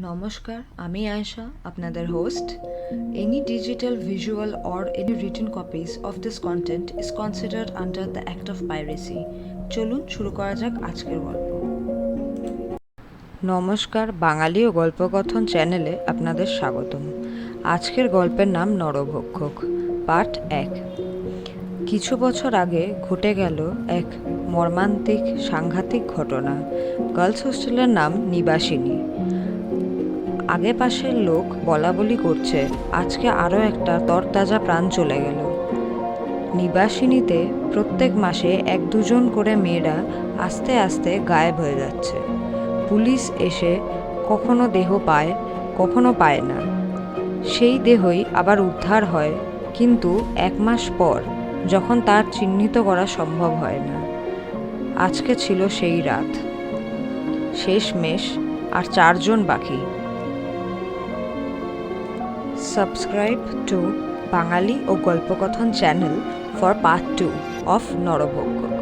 নমস্কার, আমি আয়েশা, আপনাদের host. Any digital, visual, or any written copies of this content is considered under the act of piracy. চলুন শুরু করা যাক আজকের গল্প. নমস্কার, বাঙালি ও গল্পকথন চ্যানেলে আপনাদের স্বাগতম. আজকের গল্পের নাম নরভক্ষক, পার্ট 1. কিছু বছর আগে ঘটে গেল এক মর্মান্তিক সাংঘাতিক ঘটনা. গার্লস হোস্টেলের নাম নিবাসিনী. আগে পাশের লোক বলাবলি করছে আজকে আরও একটা তরতাজা প্রাণ চলে গেল. নিবাসিনীতে প্রত্যেক মাসে 1-2 জন করে মেয়েরা আস্তে আস্তে গায়েব হয়ে যাচ্ছে. পুলিশ এসে কখনো দেহ পায়, কখনো পায় না. সেই দেহই আবার উদ্ধার হয়, কিন্তু 1 মাস পর, যখন তার চিহ্নিত করা সম্ভব হয় না. আজকে ছিল সেই রাত. শেষমেশ আর 4 জন বাকি. Subscribe to বাঙালি ও Golpokothon channel for part 2 of নরভক্ষক.